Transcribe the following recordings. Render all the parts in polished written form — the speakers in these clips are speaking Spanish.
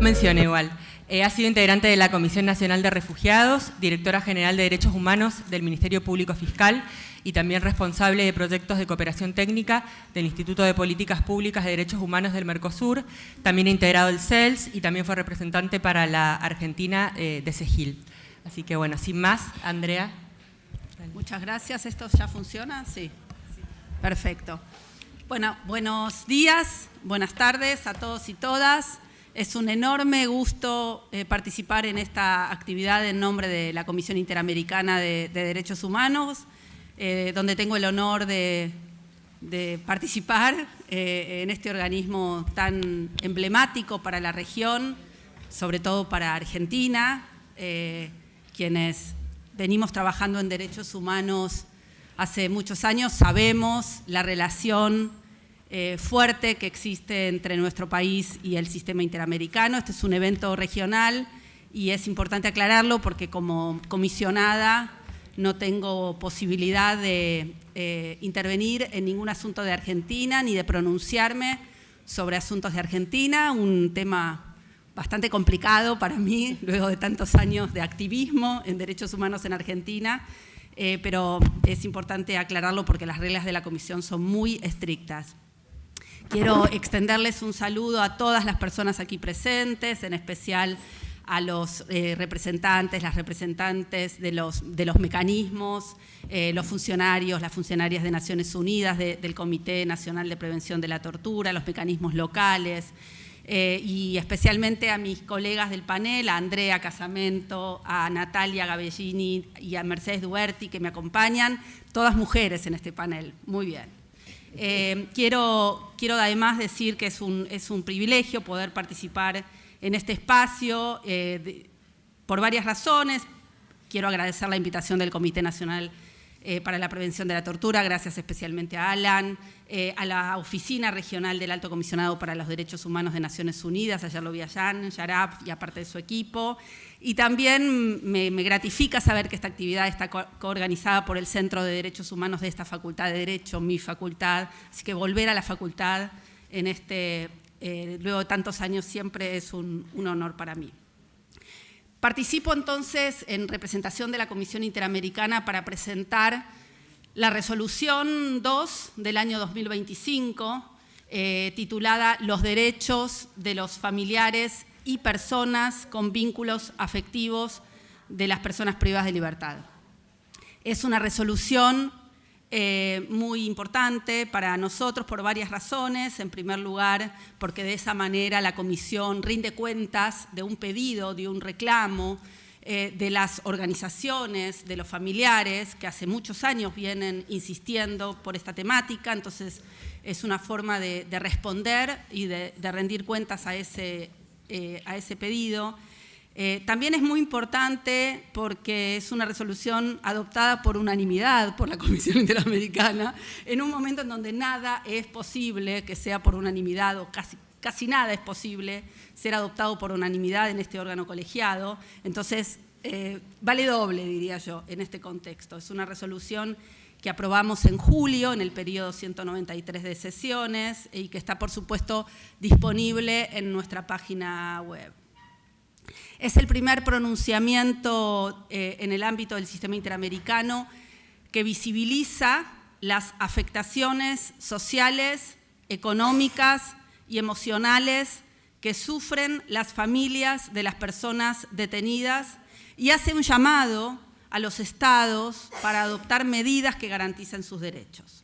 Menciona igual. Ha sido integrante de la Comisión Nacional de Refugiados, directora general de Derechos Humanos del Ministerio Público Fiscal y también responsable de proyectos de cooperación técnica del Instituto de Políticas Públicas de Derechos Humanos del Mercosur. También ha integrado el CELS y también fue representante para la Argentina de CEGIL. Así que bueno, sin más, Andrea. Muchas gracias. ¿Esto ya funciona? Sí. Perfecto. Bueno, buenos días, buenas tardes a todos y todas. Es un enorme gusto participar en esta actividad en nombre de la Comisión Interamericana de Derechos Humanos, donde tengo el honor de participar en este organismo tan emblemático para la región, sobre todo para Argentina, quienes venimos trabajando en derechos humanos hace muchos años, sabemos la relación fuerte que existe entre nuestro país y el sistema interamericano. Este es un evento regional y es importante aclararlo porque como comisionada no tengo posibilidad de intervenir en ningún asunto de Argentina ni de pronunciarme sobre asuntos de Argentina, un tema bastante complicado para mí, luego de tantos años de activismo en derechos humanos en Argentina, pero es importante aclararlo porque las reglas de la Comisión son muy estrictas. Quiero extenderles un saludo a todas las personas aquí presentes, en especial a los representantes, las representantes de los mecanismos, los funcionarios, las funcionarias de Naciones Unidas, del Comité Nacional de Prevención de la Tortura, los mecanismos locales, y especialmente a mis colegas del panel, a Andrea Casamento, a Natalia Gabellini y a Mercedes Duerti, que me acompañan, todas mujeres en este panel. Muy bien. Quiero además decir que es un privilegio poder participar en este espacio por varias razones. Quiero agradecer la invitación del Comité Nacional para la Prevención de la Tortura, gracias especialmente a Alan, a la Oficina Regional del Alto Comisionado para los Derechos Humanos de Naciones Unidas, ayer lo vi a Jan Yarab y aparte de su equipo, y también me gratifica saber que esta actividad está coorganizada por el Centro de Derechos Humanos de esta Facultad de Derecho, mi facultad, así que volver a la facultad en luego de tantos años siempre es un honor para mí. Participo entonces en representación de la Comisión Interamericana para presentar la resolución 2 del año 2025, titulada Los derechos de los familiares y personas con vínculos afectivos de las personas privadas de libertad. Es una resolución muy importante para nosotros por varias razones. En primer lugar, porque de esa manera la Comisión rinde cuentas de un pedido, de un reclamo de las organizaciones, de los familiares, que hace muchos años vienen insistiendo por esta temática. Entonces, es una forma de responder y de rendir cuentas a ese pedido. También es muy importante porque es una resolución adoptada por unanimidad por la Comisión Interamericana en un momento en donde nada es posible que sea por unanimidad o casi nada es posible ser adoptado por unanimidad en este órgano colegiado. Entonces, vale doble, diría yo, en este contexto. Es una resolución que aprobamos en julio, en el periodo 193 de sesiones, y que está, por supuesto, disponible en nuestra página web. Es el primer pronunciamiento en el ámbito del sistema interamericano que visibiliza las afectaciones sociales, económicas y emocionales que sufren las familias de las personas detenidas y hace un llamado a los estados para adoptar medidas que garanticen sus derechos.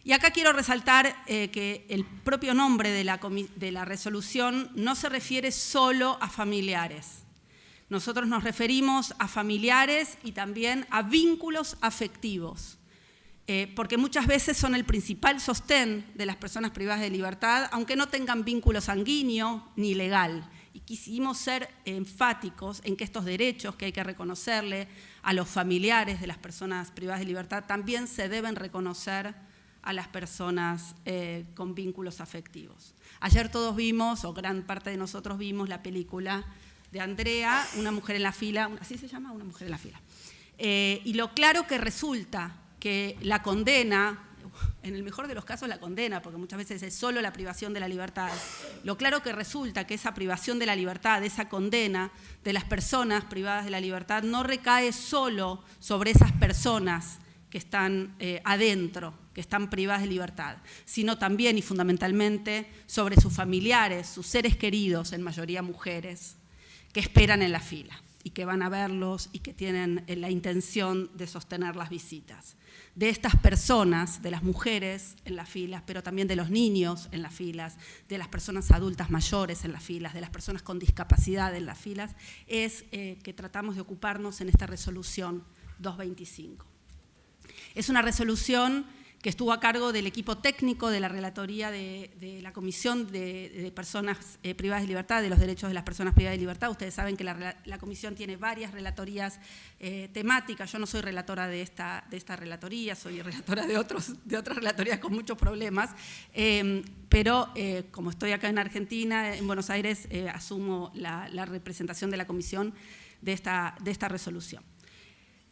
Y acá quiero resaltar que el propio nombre de la resolución no se refiere solo a familiares. Nosotros nos referimos a familiares y también a vínculos afectivos, porque muchas veces son el principal sostén de las personas privadas de libertad, aunque no tengan vínculo sanguíneo ni legal. Y quisimos ser enfáticos en que estos derechos que hay que reconocerle a los familiares de las personas privadas de libertad también se deben reconocer a las personas con vínculos afectivos. Ayer todos vimos, o gran parte de nosotros vimos, la película de Andrea, Una mujer en la fila, ¿así se llama? Una mujer en la fila. Y lo claro que resulta que la condena, en el mejor de los casos la condena, porque muchas veces es solo la privación de la libertad. Lo claro que resulta que esa privación de la libertad, esa condena de las personas privadas de la libertad no recae solo sobre esas personas que están adentro, que están privadas de libertad, sino también y fundamentalmente sobre sus familiares, sus seres queridos, en mayoría mujeres, que esperan en la fila y que van a verlos y que tienen la intención de sostener las visitas. De estas personas, de las mujeres en las filas, pero también de los niños en las filas, de las personas adultas mayores en las filas, de las personas con discapacidad en las filas, es que tratamos de ocuparnos en esta resolución 225. Es una resolución que estuvo a cargo del equipo técnico de la relatoría de la Comisión de Personas Privadas de Libertad, de los derechos de las personas privadas de libertad. Ustedes saben que la Comisión tiene varias relatorías temáticas. Yo no soy relatora de esta relatoría, soy relatora de otras relatorías con muchos problemas, pero como estoy acá en Argentina, en Buenos Aires, asumo la representación de la Comisión de esta resolución.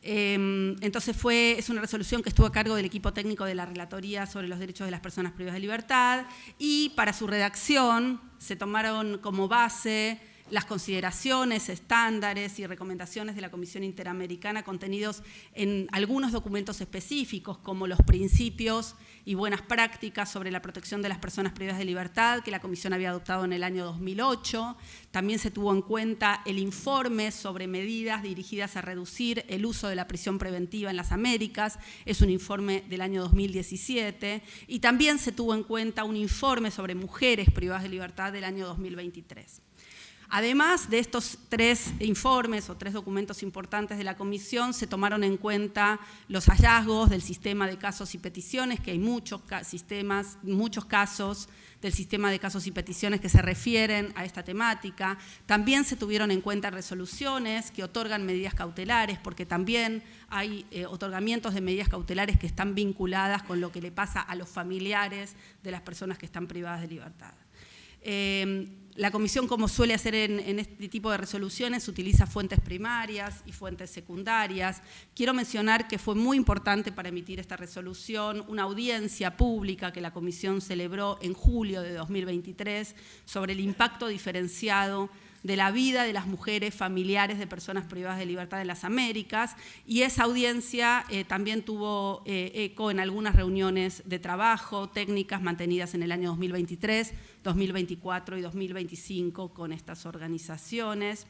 Entonces es una resolución que estuvo a cargo del equipo técnico de la Relatoría sobre los derechos de las personas privadas de libertad, y para su redacción se tomaron como base las consideraciones, estándares y recomendaciones de la Comisión Interamericana contenidos en algunos documentos específicos, como los principios y buenas prácticas sobre la protección de las personas privadas de libertad, que la Comisión había adoptado en el año 2008. También se tuvo en cuenta el informe sobre medidas dirigidas a reducir el uso de la prisión preventiva en las Américas, es un informe del año 2017, y también se tuvo en cuenta un informe sobre mujeres privadas de libertad del año 2023. Además de estos 3 informes o 3 documentos importantes de la Comisión, se tomaron en cuenta los hallazgos del sistema de casos y peticiones, que hay muchos casos del sistema de casos y peticiones que se refieren a esta temática. También se tuvieron en cuenta resoluciones que otorgan medidas cautelares, porque también hay otorgamientos de medidas cautelares que están vinculadas con lo que le pasa a los familiares de las personas que están privadas de libertad. La Comisión, como suele hacer en este tipo de resoluciones, utiliza fuentes primarias y fuentes secundarias. Quiero mencionar que fue muy importante para emitir esta resolución una audiencia pública que la Comisión celebró en julio de 2023 sobre el impacto diferenciado de la vida de las mujeres familiares de personas privadas de libertad en las Américas, y esa audiencia también tuvo eco en algunas reuniones de trabajo técnicas mantenidas en el año 2023, 2024 y 2025 con estas organizaciones.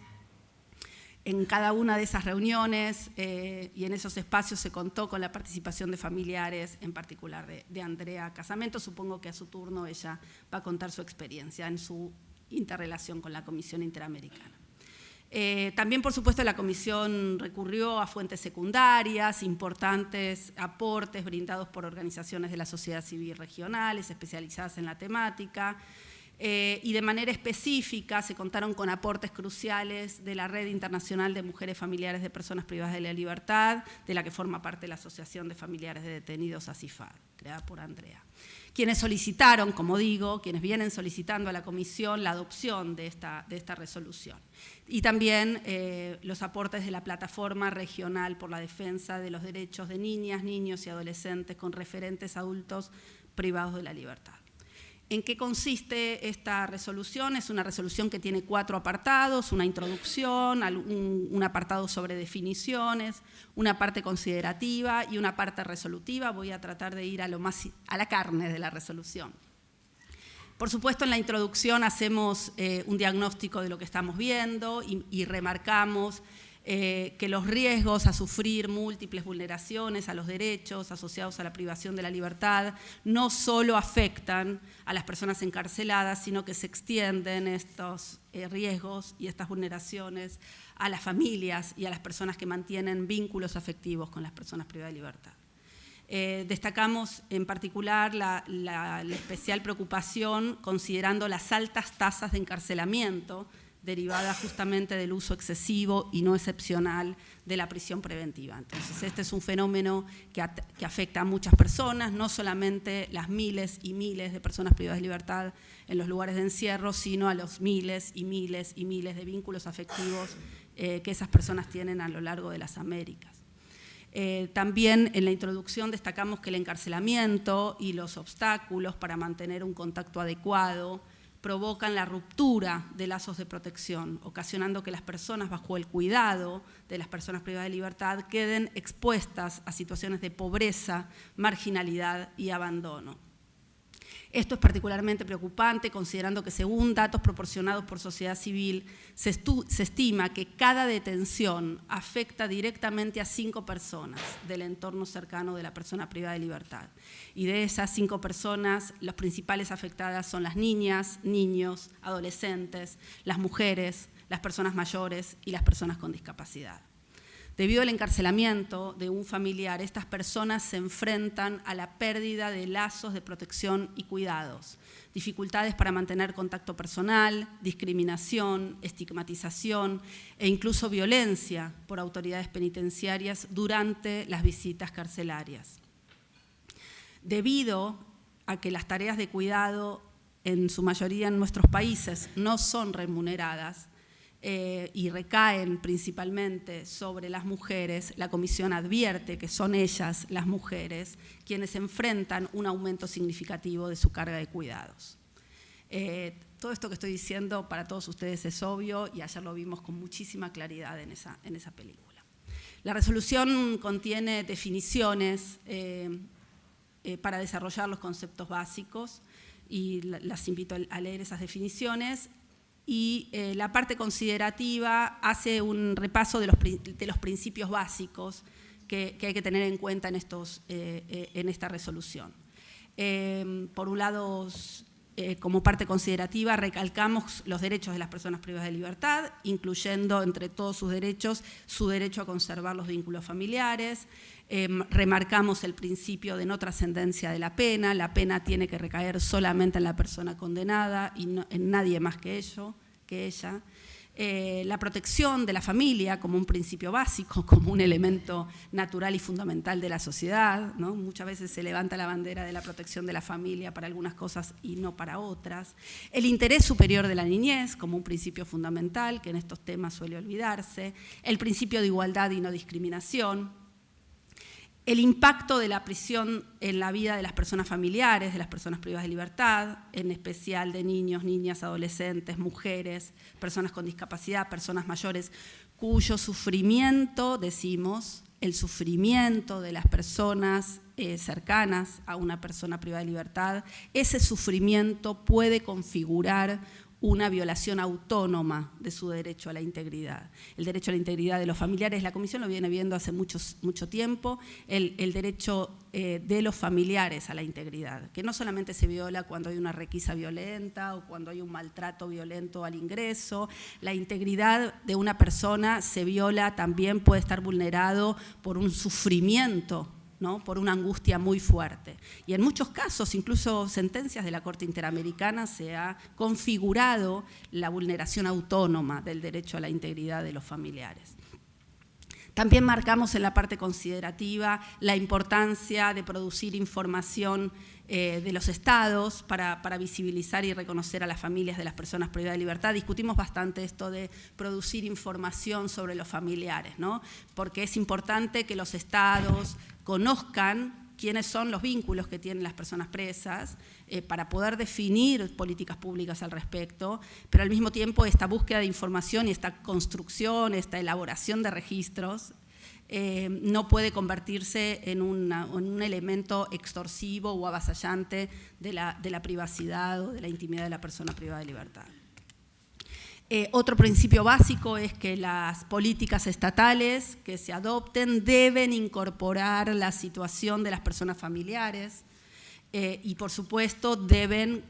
En cada una de esas reuniones y en esos espacios se contó con la participación de familiares, en particular de Andrea Casamento. Supongo que a su turno ella va a contar su experiencia en su interrelación con la Comisión Interamericana. También, por supuesto, la Comisión recurrió a fuentes secundarias, importantes aportes brindados por organizaciones de la sociedad civil regionales especializadas en la temática, y de manera específica se contaron con aportes cruciales de la Red Internacional de Mujeres Familiares de Personas Privadas de la Libertad, de la que forma parte la Asociación de Familiares de Detenidos, ACIFAD, creada por Andrea. Quienes solicitaron, como digo, quienes vienen solicitando a la Comisión la adopción de esta resolución. Y también los aportes de la Plataforma Regional por la Defensa de los Derechos de Niñas, Niños y Adolescentes con referentes adultos privados de la libertad. ¿En qué consiste esta resolución? Es una resolución que tiene 4 apartados, una introducción, un apartado sobre definiciones, una parte considerativa y una parte resolutiva. Voy a tratar de ir a la carne de la resolución. Por supuesto, en la introducción hacemos un diagnóstico de lo que estamos viendo y remarcamos que los riesgos a sufrir múltiples vulneraciones a los derechos asociados a la privación de la libertad no solo afectan a las personas encarceladas, sino que se extienden estos riesgos y estas vulneraciones a las familias y a las personas que mantienen vínculos afectivos con las personas privadas de libertad. Destacamos en particular la especial preocupación considerando las altas tasas de encarcelamiento derivada justamente del uso excesivo y no excepcional de la prisión preventiva. Entonces, este es un fenómeno que afecta a muchas personas, no solamente las miles y miles de personas privadas de libertad en los lugares de encierro, sino a los miles y miles y miles de vínculos afectivos que esas personas tienen a lo largo de las Américas. También en la introducción destacamos que el encarcelamiento y los obstáculos para mantener un contacto adecuado provocan la ruptura de lazos de protección, ocasionando que las personas bajo el cuidado de las personas privadas de libertad queden expuestas a situaciones de pobreza, marginalidad y abandono. Esto es particularmente preocupante considerando que, según datos proporcionados por Sociedad Civil, se estima que cada detención afecta directamente a 5 personas del entorno cercano de la persona privada de libertad. Y de esas 5 personas, las principales afectadas son las niñas, niños, adolescentes, las mujeres, las personas mayores y las personas con discapacidad. Debido al encarcelamiento de un familiar, estas personas se enfrentan a la pérdida de lazos de protección y cuidados, dificultades para mantener contacto personal, discriminación, estigmatización e incluso violencia por autoridades penitenciarias durante las visitas carcelarias. Debido a que las tareas de cuidado, en su mayoría en nuestros países, no son remuneradas, y recaen principalmente sobre las mujeres, la Comisión advierte que son ellas, las mujeres, quienes enfrentan un aumento significativo de su carga de cuidados. Todo esto que estoy diciendo para todos ustedes es obvio y ayer lo vimos con muchísima claridad en esa película. La resolución contiene definiciones para desarrollar los conceptos básicos y las invito a leer esas definiciones. Y la parte considerativa hace un repaso de los principios básicos que hay que tener en cuenta en esta resolución. Por un lado, como parte considerativa, recalcamos los derechos de las personas privadas de libertad, incluyendo entre todos sus derechos, su derecho a conservar los vínculos familiares. Remarcamos el principio de no trascendencia de la pena tiene que recaer solamente en la persona condenada y no, en nadie más que ella. La protección de la familia como un principio básico, como un elemento natural y fundamental de la sociedad, ¿no? Muchas veces se levanta la bandera de la protección de la familia para algunas cosas y no para otras. El interés superior de la niñez como un principio fundamental, que en estos temas suele olvidarse. El principio de igualdad y no discriminación. El impacto de la prisión en la vida de las personas familiares, de las personas privadas de libertad, en especial de niños, niñas, adolescentes, mujeres, personas con discapacidad, personas mayores, cuyo sufrimiento, decimos, el sufrimiento de las personas cercanas a una persona privada de libertad, ese sufrimiento puede configurar una violación autónoma de su derecho a la integridad. El derecho a la integridad de los familiares, la Comisión lo viene viendo hace mucho tiempo, el derecho de los familiares a la integridad, que no solamente se viola cuando hay una requisa violenta o cuando hay un maltrato violento al ingreso, la integridad de una persona se viola, también puede estar vulnerado por un sufrimiento, ¿no? Por una angustia muy fuerte. Y en muchos casos, incluso sentencias de la Corte Interamericana, se ha configurado la vulneración autónoma del derecho a la integridad de los familiares. También marcamos en la parte considerativa la importancia de producir información de los estados para visibilizar y reconocer a las familias de las personas privadas de libertad. Discutimos bastante esto de producir información sobre los familiares, ¿no? Porque es importante que los estados conozcan quiénes son los vínculos que tienen las personas presas para poder definir políticas públicas al respecto, pero al mismo tiempo esta búsqueda de información y esta construcción, esta elaboración de registros no puede convertirse en un elemento extorsivo o avasallante de la privacidad o de la intimidad de la persona privada de libertad. Otro principio básico es que las políticas estatales que se adopten deben incorporar la situación de las personas familiares y, por supuesto, deben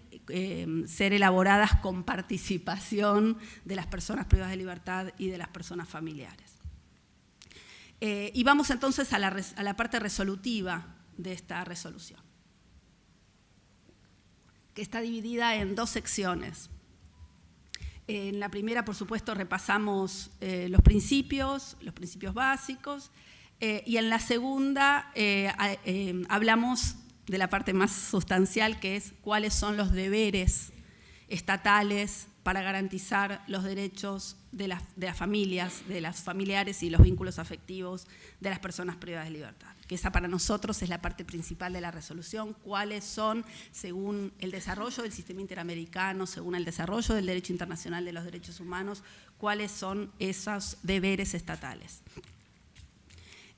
ser elaboradas con participación de las personas privadas de libertad y de las personas familiares. Y vamos entonces a la parte resolutiva de esta resolución, que está dividida en 2 secciones. En la primera, por supuesto, repasamos los principios básicos, y en la segunda hablamos de la parte más sustancial, que es cuáles son los deberes estatales para garantizar los derechos de las familias, de los familiares y los vínculos afectivos de las personas privadas de libertad. Que esa para nosotros es la parte principal de la resolución, cuáles son, según el desarrollo del sistema interamericano, según el desarrollo del derecho internacional de los derechos humanos, cuáles son esos deberes estatales.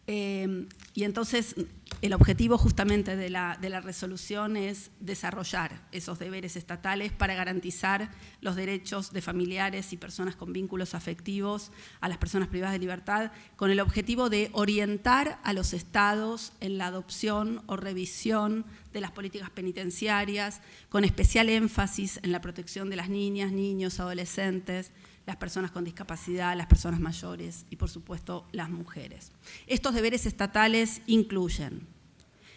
Y entonces el objetivo justamente de la resolución es desarrollar esos deberes estatales para garantizar los derechos de familiares y personas con vínculos afectivos a las personas privadas de libertad, con el objetivo de orientar a los estados en la adopción o revisión de las políticas penitenciarias, con especial énfasis en la protección de las niñas, niños, adolescentes, las personas con discapacidad, las personas mayores y, por supuesto, las mujeres. Estos deberes estatales incluyen,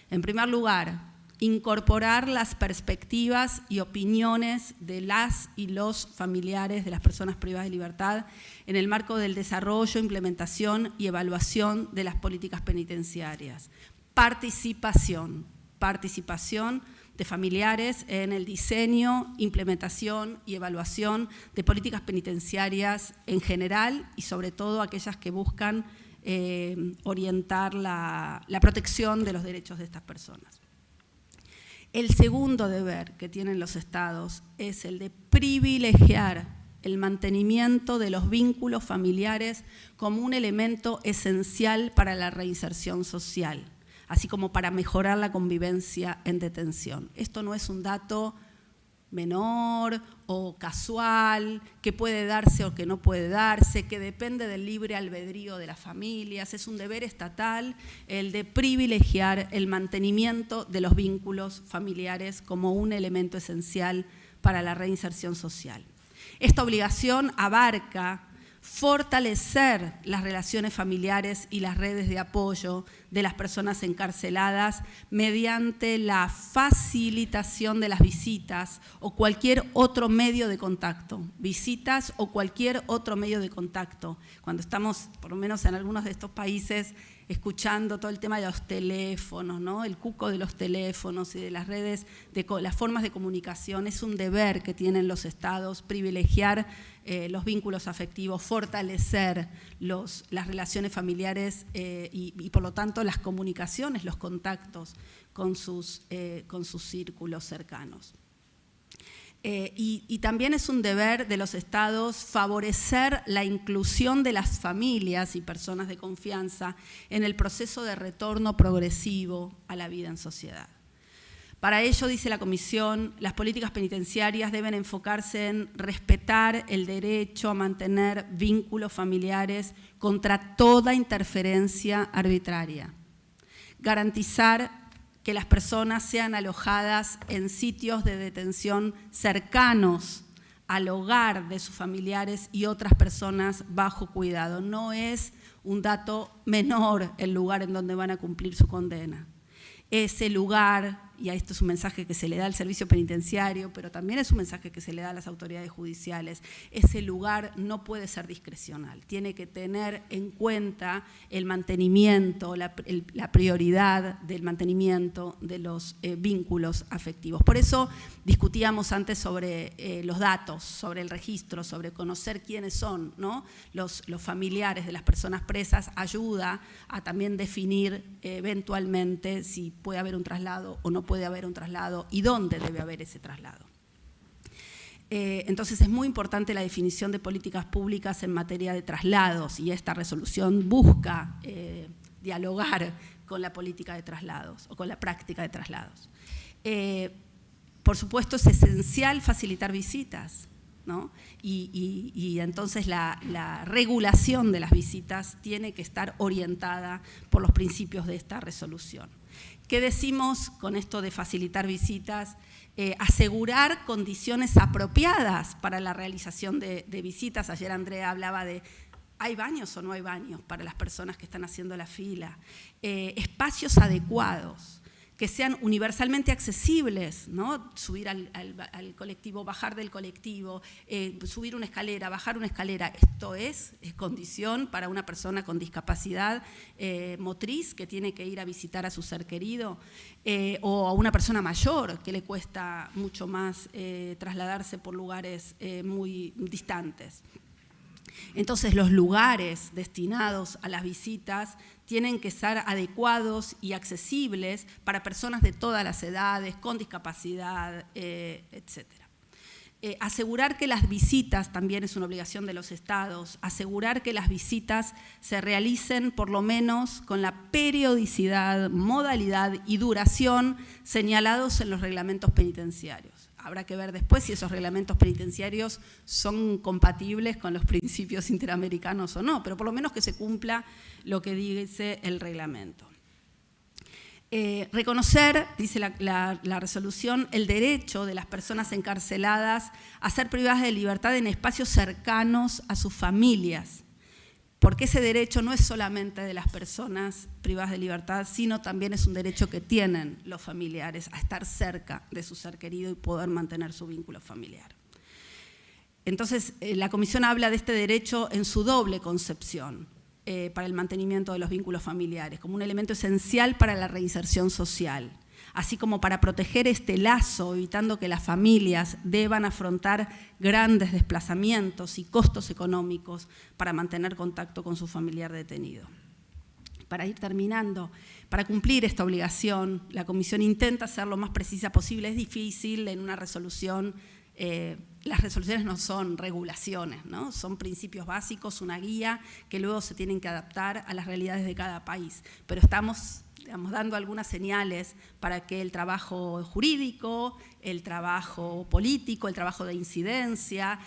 en primer lugar, incorporar las perspectivas y opiniones de las y los familiares de las personas privadas de libertad en el marco del desarrollo, implementación y evaluación de las políticas penitenciarias. Participación de familiares en el diseño, implementación y evaluación de políticas penitenciarias en general y sobre todo aquellas que buscan orientar la protección de los derechos de estas personas. El segundo deber que tienen los estados es el de privilegiar el mantenimiento de los vínculos familiares como un elemento esencial para la reinserción social, así como para mejorar la convivencia en detención. Esto no es un dato menor o casual, que puede darse o que no puede darse, que depende del libre albedrío de las familias. Es un deber estatal el de privilegiar el mantenimiento de los vínculos familiares como un elemento esencial para la reinserción social. Esta obligación abarca fortalecer las relaciones familiares y las redes de apoyo de las personas encarceladas mediante la facilitación de las visitas o cualquier otro medio de contacto. Visitas o cualquier otro medio de contacto. Cuando estamos, por lo menos en algunos de estos países, escuchando todo el tema de los teléfonos, ¿no? El cuco de los teléfonos y de las redes, las formas de comunicación, es un deber que tienen los estados privilegiar los vínculos afectivos, fortalecer las relaciones familiares y por lo tanto las comunicaciones, los contactos con sus círculos cercanos. Y también es un deber de los estados favorecer la inclusión de las familias y personas de confianza en el proceso de retorno progresivo a la vida en sociedad. Para ello, dice la Comisión, las políticas penitenciarias deben enfocarse en respetar el derecho a mantener vínculos familiares contra toda interferencia arbitraria, garantizar que las personas sean alojadas en sitios de detención cercanos al hogar de sus familiares y otras personas bajo cuidado. No es un dato menor el lugar en donde van a cumplir su condena. Ese lugar, y esto es un mensaje que se le da al servicio penitenciario, pero también es un mensaje que se le da a las autoridades judiciales, ese lugar no puede ser discrecional, tiene que tener en cuenta el mantenimiento, la prioridad del mantenimiento de los vínculos afectivos. Por eso discutíamos antes sobre los datos, sobre el registro, sobre conocer quiénes son, ¿no? Los familiares de las personas presas, ayuda a también definir eventualmente si puede haber un traslado o no puede haber un traslado y dónde debe haber ese traslado. Entonces es muy importante la definición de políticas públicas en materia de traslados y esta resolución busca dialogar con la política de traslados o con la práctica de traslados. Por supuesto es esencial facilitar visitas, ¿no? Y entonces la regulación de las visitas tiene que estar orientada por los principios de esta resolución. ¿Qué decimos con esto de facilitar visitas? Asegurar condiciones apropiadas para la realización de visitas. Ayer Andrea hablaba de ¿hay baños o no hay baños para las personas que están haciendo la fila? Espacios adecuados. que sean universalmente accesibles, ¿no? Subir al colectivo, bajar del colectivo, subir una escalera, bajar una escalera. Esto es condición para una persona con discapacidad motriz que tiene que ir a visitar a su ser querido, o a una persona mayor que le cuesta mucho más trasladarse por lugares muy distantes. Entonces, los lugares destinados a las visitas tienen que ser adecuados y accesibles para personas de todas las edades, con discapacidad, etc. Asegurar que las visitas, también es una obligación de los estados, asegurar que las visitas se realicen por lo menos con la periodicidad, modalidad y duración señalados en los reglamentos penitenciarios. Habrá que ver después si esos reglamentos penitenciarios son compatibles con los principios interamericanos o no, pero por lo menos que se cumpla lo que dice el reglamento. Reconocer, dice la resolución, el derecho de las personas encarceladas a ser privadas de libertad en espacios cercanos a sus familias, porque ese derecho no es solamente de las personas privadas de libertad, sino también es un derecho que tienen los familiares a estar cerca de su ser querido y poder mantener su vínculo familiar. Entonces, la Comisión habla de este derecho en su doble concepción para el mantenimiento de los vínculos familiares, como un elemento esencial para la reinserción social, así como para proteger este lazo, evitando que las familias deban afrontar grandes desplazamientos y costos económicos para mantener contacto con su familiar detenido. Para ir terminando, para cumplir esta obligación, la Comisión intenta ser lo más precisa posible. Es difícil en una resolución, las resoluciones no son regulaciones, ¿no? Son principios básicos, una guía que luego se tienen que adaptar a las realidades de cada país, pero estamos dando algunas señales para que el trabajo jurídico, el trabajo político, el trabajo de incidencia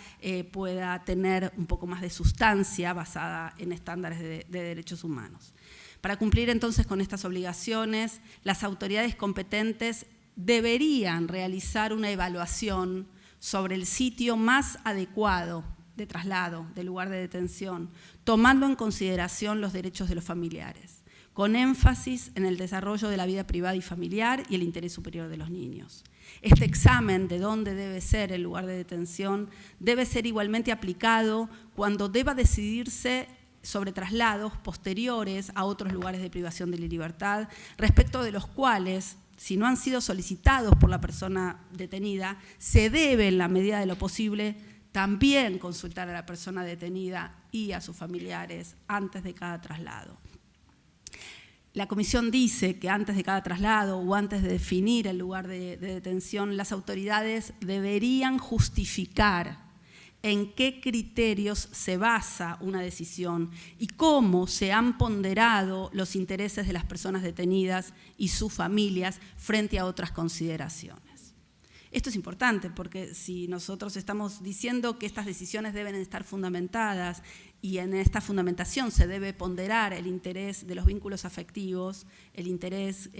pueda tener un poco más de sustancia basada en estándares de derechos humanos. Para cumplir entonces con estas obligaciones, las autoridades competentes deberían realizar una evaluación sobre el sitio más adecuado de traslado del lugar de detención, tomando en consideración los derechos de los familiares, con énfasis en el desarrollo de la vida privada y familiar y el interés superior de los niños. Este examen de dónde debe ser el lugar de detención debe ser igualmente aplicado cuando deba decidirse sobre traslados posteriores a otros lugares de privación de la libertad, respecto de los cuales, si no han sido solicitados por la persona detenida, se debe, en la medida de lo posible, también consultar a la persona detenida y a sus familiares antes de cada traslado. La Comisión dice que antes de cada traslado o antes de definir el lugar de detención, las autoridades deberían justificar en qué criterios se basa una decisión y cómo se han ponderado los intereses de las personas detenidas y sus familias frente a otras consideraciones. Esto es importante porque si nosotros estamos diciendo que estas decisiones deben estar fundamentadas y en esta fundamentación se debe ponderar el interés de los vínculos afectivos, el interés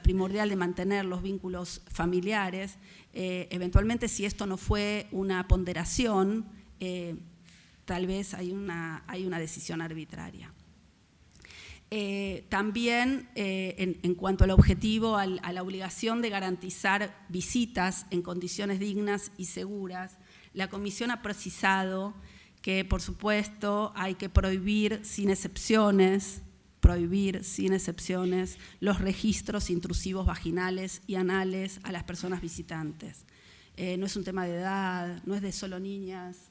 primordial de mantener los vínculos familiares, eventualmente si esto no fue una ponderación, tal vez hay una decisión arbitraria. También en cuanto al objetivo, a la obligación de garantizar visitas en condiciones dignas y seguras, la Comisión ha precisado que, por supuesto, hay que prohibir sin excepciones los registros intrusivos vaginales y anales a las personas visitantes. No es un tema de edad, no es de solo niñas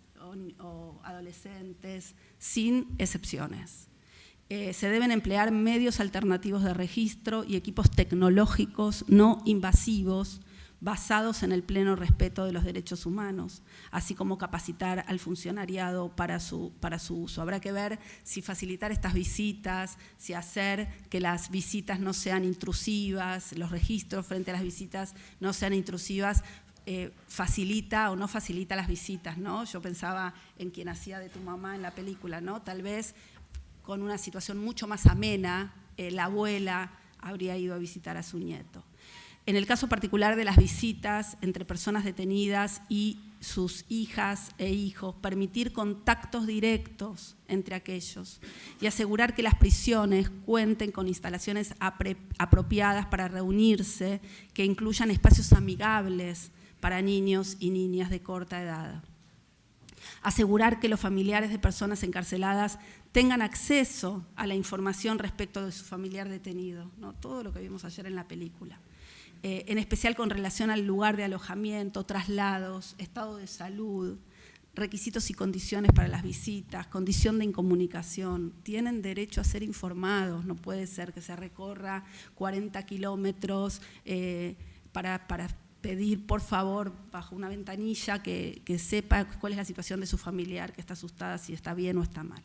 o adolescentes, sin excepciones. Se deben emplear medios alternativos de registro y equipos tecnológicos no invasivos basados en el pleno respeto de los derechos humanos, así como capacitar al funcionariado para su uso. Habrá que ver si facilitar estas visitas, si hacer que las visitas no sean intrusivas, los registros frente a las visitas no sean intrusivas, facilita o no facilita las visitas, ¿no? Yo pensaba en quien hacía de tu mamá en la película, ¿no? Tal vez con una situación mucho más amena, la abuela habría ido a visitar a su nieto. En el caso particular de las visitas entre personas detenidas y sus hijas e hijos, permitir contactos directos entre aquellos y asegurar que las prisiones cuenten con instalaciones apropiadas para reunirse, que incluyan espacios amigables para niños y niñas de corta edad. Asegurar que los familiares de personas encarceladas tengan acceso a la información respecto de su familiar detenido, ¿no? Todo lo que vimos ayer en la película. En especial con relación al lugar de alojamiento, traslados, estado de salud, requisitos y condiciones para las visitas, condición de incomunicación. Tienen derecho a ser informados, no puede ser que se recorra 40 kilómetros para pedir, por favor, bajo una ventanilla, que sepa cuál es la situación de su familiar, que está asustada, si está bien o está mal.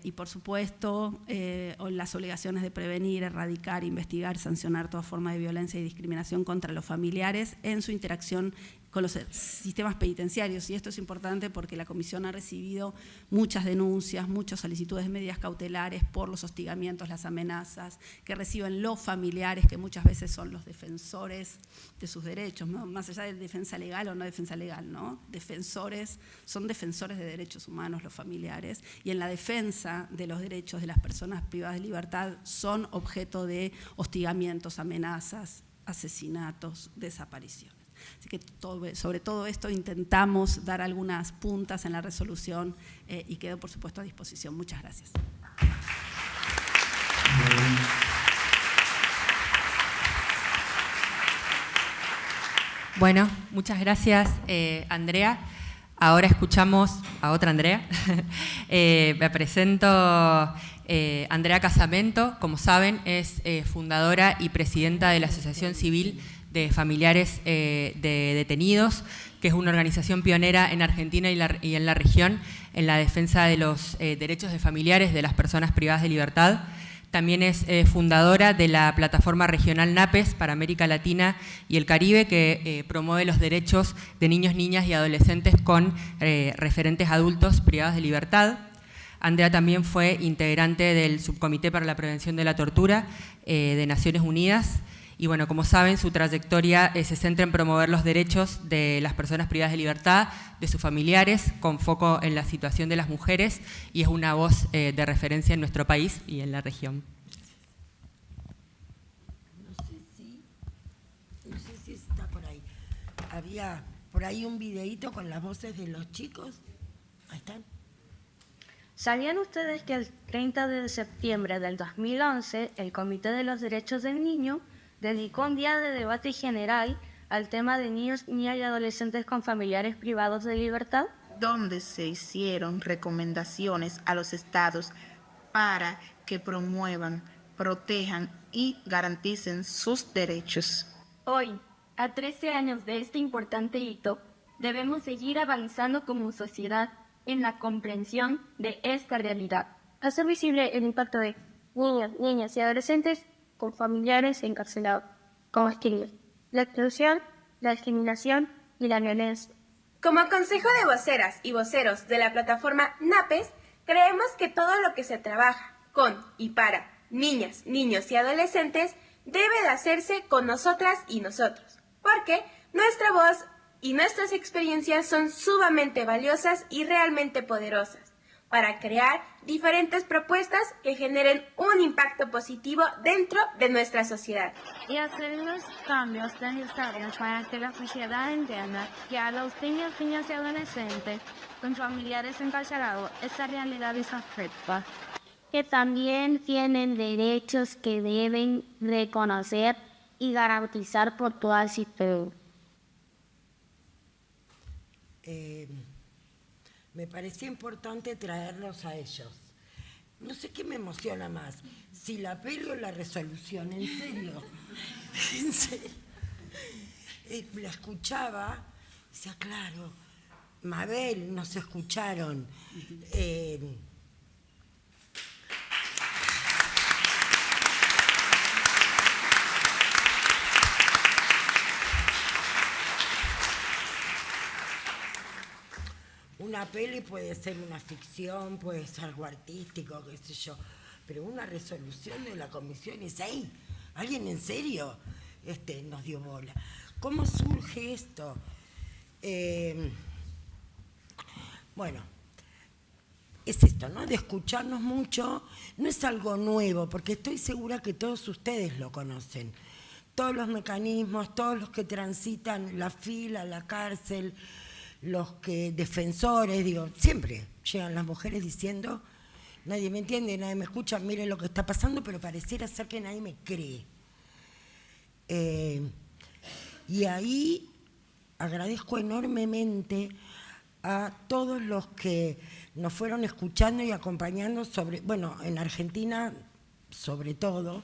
Y por supuesto, las obligaciones de prevenir, erradicar, investigar, sancionar toda forma de violencia y discriminación contra los familiares en su interacción con los sistemas penitenciarios. Y esto es importante porque la Comisión ha recibido muchas denuncias, muchas solicitudes de medidas cautelares por los hostigamientos, las amenazas que reciben los familiares, que muchas veces son los defensores de sus derechos, ¿no? Más allá de defensa legal o no defensa legal, ¿no? Son defensores de derechos humanos los familiares, y en la defensa de los derechos de las personas privadas de libertad son objeto de hostigamientos, amenazas, asesinatos, desapariciones. Así que sobre todo esto intentamos dar algunas puntas en la resolución y quedo, por supuesto, a disposición. Muchas gracias. Bueno, muchas gracias, Andrea. Ahora escuchamos a otra Andrea. Me presento, Andrea Casamento, como saben, es fundadora y presidenta de la Asociación Civil de Familiares de Detenidos, que es una organización pionera en Argentina y en la región en la defensa de los derechos de familiares de las personas privadas de libertad. También es fundadora de la plataforma regional NAPES para América Latina y el Caribe, que promueve los derechos de niños, niñas y adolescentes con referentes adultos privados de libertad. Andrea también fue integrante del Subcomité para la Prevención de la Tortura de Naciones Unidas. Y bueno, como saben, su trayectoria se centra en promover los derechos de las personas privadas de libertad, de sus familiares, con foco en la situación de las mujeres, y es una voz de referencia en nuestro país y en la región. No sé si está por ahí. Había por ahí un videíto con las voces de los chicos. Ahí están. ¿Sabían ustedes que el 30 de septiembre del 2011 el Comité de los Derechos del Niño dedicó un día de debate general al tema de niños, niñas y adolescentes con familiares privados de libertad? Donde se hicieron recomendaciones a los estados para que promuevan, protejan y garanticen sus derechos. Hoy, a 13 años de este importante hito, debemos seguir avanzando como sociedad en la comprensión de esta realidad. Hacer visible el impacto de niños, niñas y adolescentes con familiares encarcelados, como escribe, la exclusión, la discriminación y la violencia. Como Consejo de Voceras y Voceros de la plataforma NAPES, creemos que todo lo que se trabaja con y para niñas, niños y adolescentes debe de hacerse con nosotras y nosotros, porque nuestra voz y nuestras experiencias son sumamente valiosas y realmente poderosas para crear diferentes propuestas que generen un impacto positivo dentro de nuestra sociedad. Y hacer los cambios necesarios para que la sociedad entienda que a los niños, niñas y adolescentes con familiares encarcelados esta realidad les afecta. Que también tienen derechos que deben reconocer y garantizar por todas y todos. Me parecía importante traerlos a ellos. No sé qué me emociona más, si la peli o la resolución, en serio. En serio. La escuchaba, decía, claro, Mabel, nos escucharon. Una peli puede ser una ficción, puede ser algo artístico, qué sé yo, pero una resolución de la comisión es ahí. ¿Alguien en serio nos dio bola? ¿Cómo surge esto? Bueno, es esto, ¿no? De escucharnos mucho. No es algo nuevo, porque estoy segura que todos ustedes lo conocen. Todos los mecanismos, todos los que transitan la fila, la cárcel, los que defensores, digo, siempre llegan las mujeres diciendo, nadie me entiende, nadie me escucha, miren lo que está pasando, pero pareciera ser que nadie me cree. Y ahí agradezco enormemente a todos los que nos fueron escuchando y acompañando en Argentina sobre todo.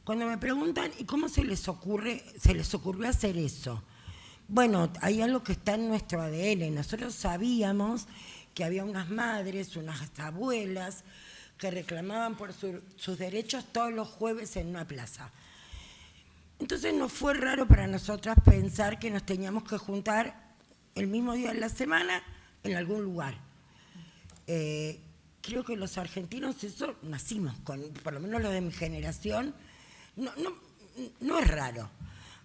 Cuando me preguntan, ¿y cómo se les ocurrió hacer eso? Bueno, hay algo que está en nuestro ADN. Nosotros sabíamos que había unas madres, unas abuelas, que reclamaban por sus derechos todos los jueves en una plaza. Entonces no fue raro para nosotras pensar que nos teníamos que juntar el mismo día de la semana en algún lugar. Creo que los argentinos eso nacimos con, por lo menos los de mi generación, no es raro.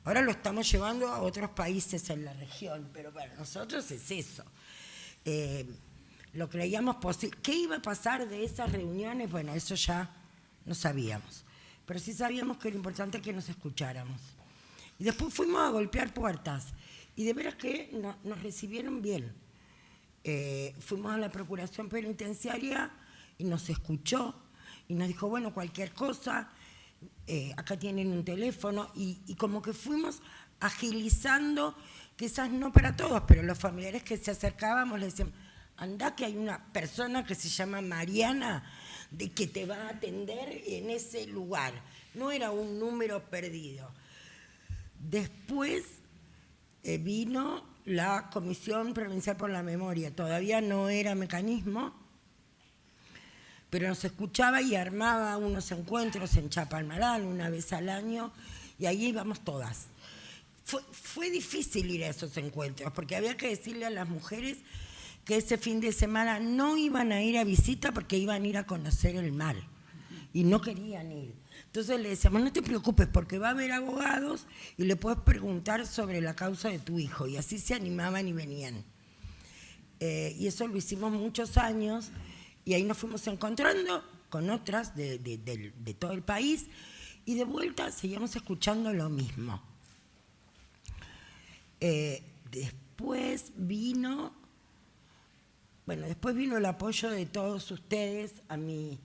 Ahora lo estamos llevando a otros países en la región, pero para nosotros es eso. Lo creíamos posible. ¿Qué iba a pasar de esas reuniones? Bueno, eso ya no sabíamos. Pero sí sabíamos que era importante que nos escucháramos. Y después fuimos a golpear puertas. Y de veras que nos recibieron bien. Fuimos a la Procuración Penitenciaria y nos escuchó. Y nos dijo, bueno, cualquier cosa, acá tienen un teléfono. Y como que fuimos agilizando, quizás no para todos, pero los familiares que se acercábamos le decían, andá que hay una persona que se llama Mariana de que te va a atender en ese lugar. No era un número perdido. Después vino la Comisión Provincial por la Memoria. Todavía no era mecanismo, pero nos escuchaba y armaba unos encuentros en Chapalmalal una vez al año y allí íbamos todas. Fue difícil ir a esos encuentros porque había que decirle a las mujeres que ese fin de semana no iban a ir a visita porque iban a ir a conocer el mar y no querían ir. Entonces le decíamos, no te preocupes porque va a haber abogados y le puedes preguntar sobre la causa de tu hijo. Y así se animaban y venían. Y eso lo hicimos muchos años y ahí nos fuimos encontrando con otras de todo el país y de vuelta seguíamos escuchando lo mismo. Después vino el apoyo de todos ustedes a mi,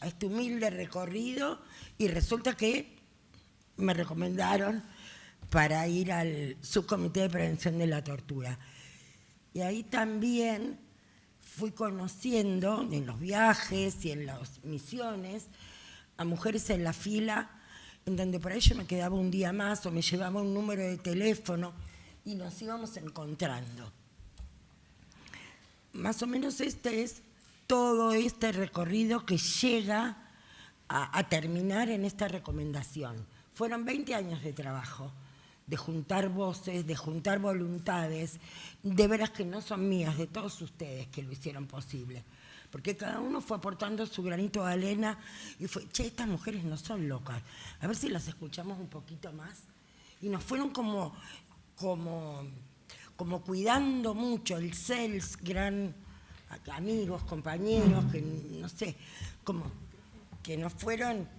a este humilde recorrido y resulta que me recomendaron para ir al Subcomité de Prevención de la Tortura. Y ahí también fui conociendo en los viajes y en las misiones a mujeres en la fila en donde por ahí yo me quedaba un día más o me llevaba un número de teléfono y nos íbamos encontrando. Más o menos este es todo este recorrido que llega a terminar en esta recomendación. Fueron 20 años de trabajo, de juntar voces, de juntar voluntades, de veras que no son mías, de todos ustedes que lo hicieron posible. Porque cada uno fue aportando su granito de arena y fue, estas mujeres no son locas, a ver si las escuchamos un poquito más. Y nos fueron como cuidando mucho, el CELS, gran amigos, compañeros, que no sé, como que nos fueron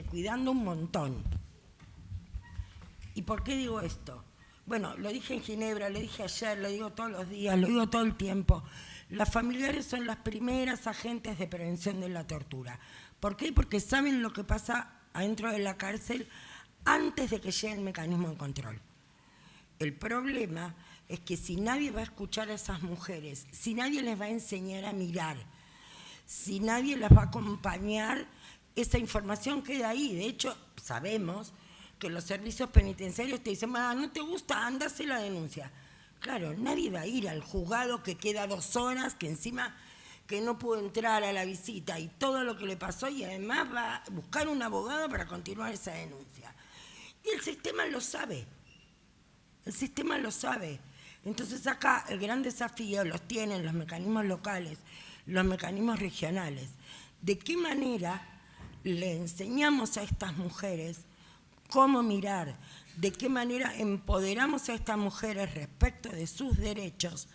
cuidando un montón. ¿Y por qué digo esto? Bueno, lo dije en Ginebra, lo dije ayer, lo digo todos los días, lo digo todo el tiempo. Las familiares son las primeras agentes de prevención de la tortura. ¿Por qué? Porque saben lo que pasa adentro de la cárcel antes de que llegue el mecanismo de control. El problema es que si nadie va a escuchar a esas mujeres, si nadie les va a enseñar a mirar, si nadie las va a acompañar, esa información queda ahí. De hecho, sabemos que los servicios penitenciarios te dicen, no te gusta, anda a hacer la denuncia. Claro, nadie va a ir al juzgado que queda 2 horas, que encima que no pudo entrar a la visita y todo lo que le pasó y además va a buscar un abogado para continuar esa denuncia. Y el sistema lo sabe. El sistema lo sabe. Entonces acá el gran desafío los tienen los mecanismos locales, los mecanismos regionales. ¿De qué manera le enseñamos a estas mujeres cómo mirar, de qué manera empoderamos a estas mujeres respecto de sus derechos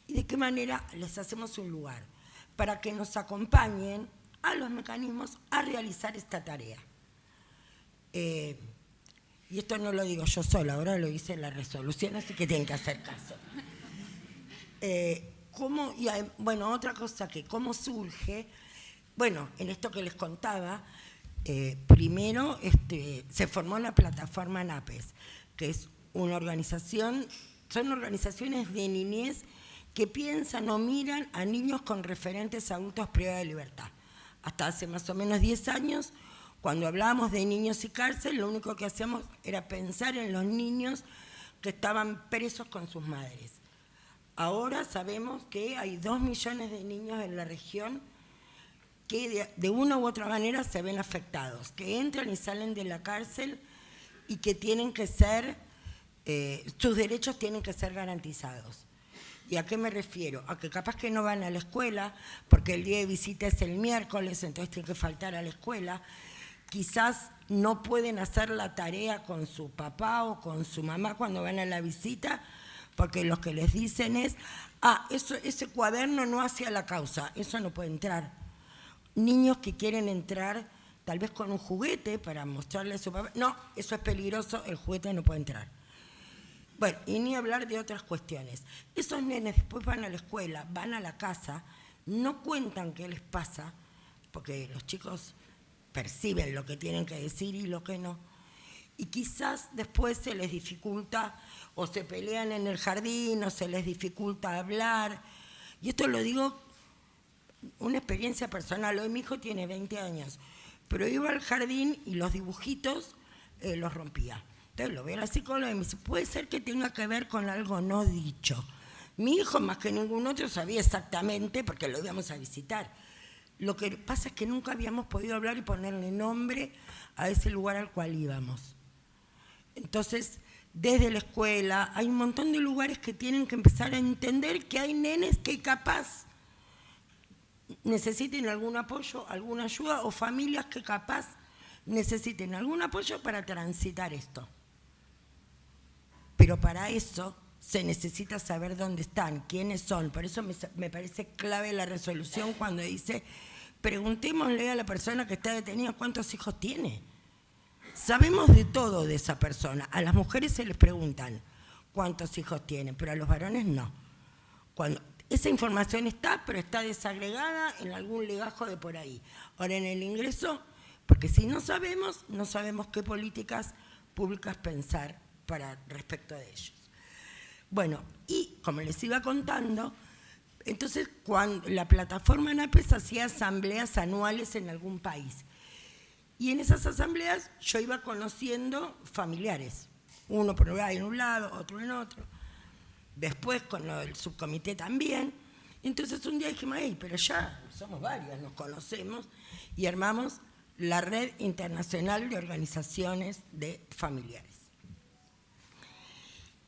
y de qué manera les hacemos un lugar para que nos acompañen a los mecanismos a realizar esta tarea. Y esto no lo digo yo sola, ahora lo dice la resolución, así que tienen que hacer caso. Bueno, otra cosa que cómo surge, bueno, en esto que les contaba, primero se formó la plataforma NAPES, que es una organización, son organizaciones de niñez que piensan o miran a niños con referentes adultos privados de libertad. Hasta hace más o menos 10 años, cuando hablábamos de niños y cárcel, lo único que hacíamos era pensar en los niños que estaban presos con sus madres. Ahora sabemos que hay 2 millones de niños en la región que de una u otra manera se ven afectados, que entran y salen de la cárcel y que tienen que ser, sus derechos tienen que ser garantizados. ¿Y a qué me refiero? A que capaz que no van a la escuela, porque el día de visita es el miércoles, entonces tienen que faltar a la escuela. Quizás no pueden hacer la tarea con su papá o con su mamá cuando van a la visita, porque lo que les dicen es, ese cuaderno no hace a la causa, eso no puede entrar. Niños que quieren entrar tal vez con un juguete para mostrarle a su papá, no, eso es peligroso, el juguete no puede entrar. Bueno, y ni hablar de otras cuestiones. Esos nenes después van a la escuela, van a la casa, no cuentan qué les pasa, porque los chicos perciben lo que tienen que decir y lo que no. Y quizás después se les dificulta, o se pelean en el jardín, o se les dificulta hablar. Y esto lo digo, una experiencia personal. Hoy mi hijo tiene 20 años, pero iba al jardín y los dibujitos los rompía. Entonces lo veo a la psicóloga y me dice, puede ser que tenga que ver con algo no dicho. Mi hijo, más que ningún otro, sabía exactamente, porque lo íbamos a visitar. Lo que pasa es que nunca habíamos podido hablar y ponerle nombre a ese lugar al cual íbamos. Entonces, desde la escuela, hay un montón de lugares que tienen que empezar a entender que hay nenes que capaz necesiten algún apoyo, alguna ayuda, o familias que capaz necesiten algún apoyo para transitar esto. Pero para eso se necesita saber dónde están, quiénes son. Por eso me parece clave la resolución cuando dice, preguntémosle a la persona que está detenida cuántos hijos tiene. Sabemos de todo de esa persona. A las mujeres se les preguntan cuántos hijos tienen, pero a los varones no. Esa información está, pero está desagregada en algún legajo de por ahí. Ahora en el ingreso, porque si no sabemos qué políticas públicas pensar para respecto de ellos. Bueno, y como les iba contando, entonces cuando la plataforma NAPES hacía asambleas anuales en algún país. Y en esas asambleas yo iba conociendo familiares, uno por en un lado, otro en otro. Después con el subcomité también. Entonces un día dijimos, pero ya somos varias, nos conocemos, y armamos la Red Internacional de Organizaciones de Familiares.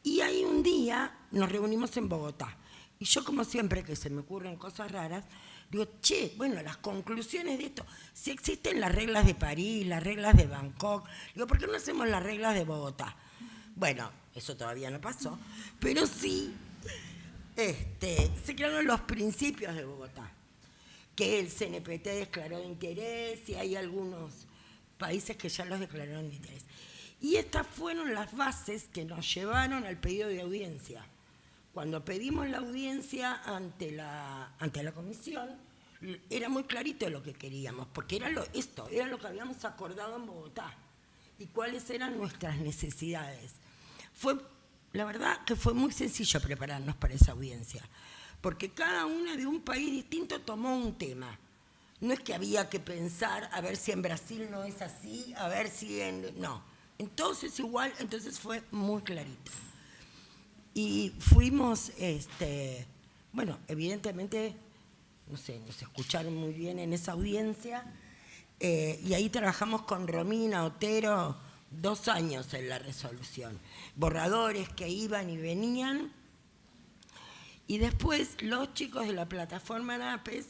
Y ahí un día nos reunimos en Bogotá. Y yo, como siempre que se me ocurren cosas raras, digo, bueno, las conclusiones de esto, si existen las reglas de París, las reglas de Bangkok, digo, ¿por qué no hacemos las reglas de Bogotá? Bueno, eso todavía no pasó, pero sí se crearon los principios de Bogotá, que el CNPT declaró de interés y hay algunos países que ya los declararon de interés. Y estas fueron las bases que nos llevaron al pedido de audiencia. Cuando pedimos la audiencia ante la comisión, era muy clarito lo que queríamos, porque era lo que habíamos acordado en Bogotá y cuáles eran nuestras necesidades. La verdad que fue muy sencillo prepararnos para esa audiencia, porque cada una de un país distinto tomó un tema. No es que había que pensar a ver si en Brasil no es así, a ver si no. Entonces igual, entonces fue muy clarito. Y fuimos, bueno, evidentemente, no sé, nos escucharon muy bien en esa audiencia, y ahí trabajamos con Romina Otero 2 años en la resolución. Borradores que iban y venían. Y después los chicos de la plataforma NAPES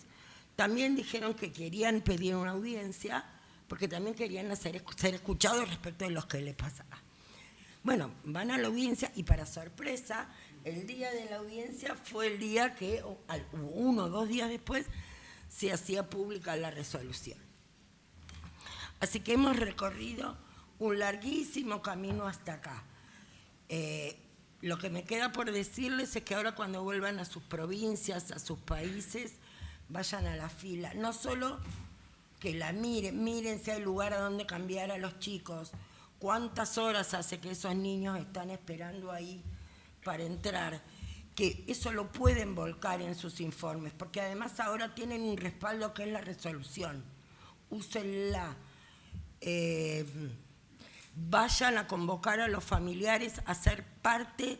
también dijeron que querían pedir una audiencia porque también querían ser escuchados respecto de lo que les pasaba. Bueno, van a la audiencia y para sorpresa, el día de la audiencia fue el día que, 1 o 2 días después, se hacía pública la resolución. Así que hemos recorrido un larguísimo camino hasta acá. Lo que me queda por decirles es que ahora cuando vuelvan a sus provincias, a sus países, vayan a la fila. No solo que la miren si hay lugar a donde cambiar a los chicos. ¿Cuántas horas hace que esos niños están esperando ahí para entrar? Que eso lo pueden volcar en sus informes, porque además ahora tienen un respaldo que es la resolución. Úsenla. Vayan a convocar a los familiares a ser parte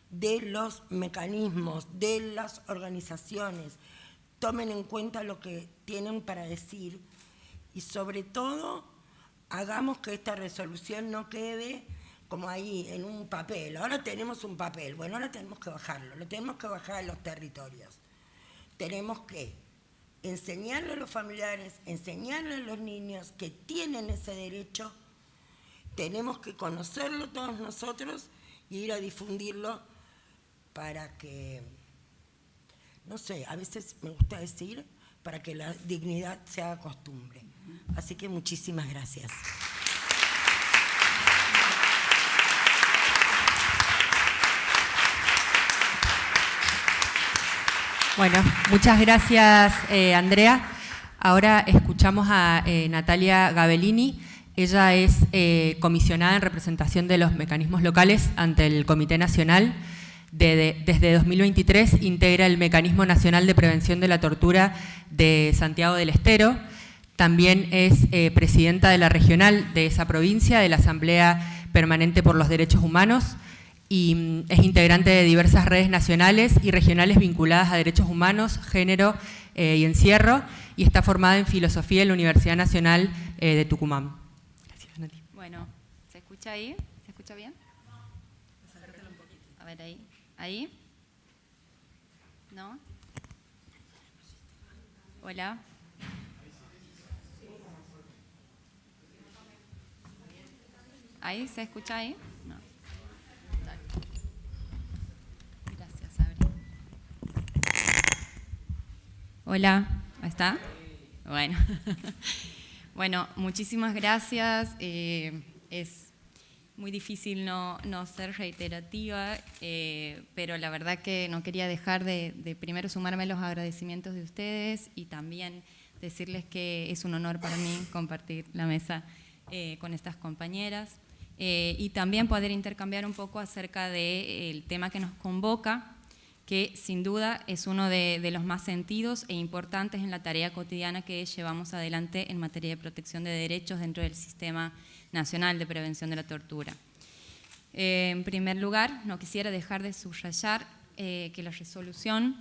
de los mecanismos, de las organizaciones. Tomen en cuenta lo que tienen para decir y sobre todo hagamos que esta resolución no quede como ahí en un papel. Ahora tenemos un papel, bueno, ahora tenemos que bajarlo, lo tenemos que bajar a los territorios. Tenemos que enseñarle a los familiares, enseñarle a los niños que tienen ese derecho. Tenemos que conocerlo todos nosotros y ir a difundirlo para que, no sé, a veces me gusta decir, para que la dignidad se haga costumbre. Así que muchísimas gracias. Bueno, muchas gracias, Andrea. Ahora escuchamos a Natalia Gabellini. Ella es comisionada en representación de los mecanismos locales ante el Comité Nacional. Desde 2023 integra el Mecanismo Nacional de Prevención de la Tortura de Santiago del Estero. También es presidenta de la regional de esa provincia, de la Asamblea Permanente por los Derechos Humanos, y es integrante de diversas redes nacionales y regionales vinculadas a derechos humanos, género y encierro, y está formada en filosofía en la Universidad Nacional de Tucumán. Gracias, Nati. Bueno, ¿se escucha ahí? ¿Se escucha bien? A ver, ahí. ¿Ahí? ¿No? Hola. ¿Ahí? ¿Se escucha ahí? No. Dale. Gracias, Abri. Hola, ¿ahí está? Bueno. Bueno, muchísimas gracias. Es muy difícil no ser reiterativa, pero la verdad que no quería dejar de primero sumarme a los agradecimientos de ustedes y también decirles que es un honor para mí compartir la mesa con estas compañeras. Y también poder intercambiar un poco acerca del tema que nos convoca, que sin duda es uno de los más sentidos e importantes en la tarea cotidiana que llevamos adelante en materia de protección de derechos dentro del Sistema Nacional de Prevención de la Tortura. En primer lugar, no quisiera dejar de subrayar que la resolución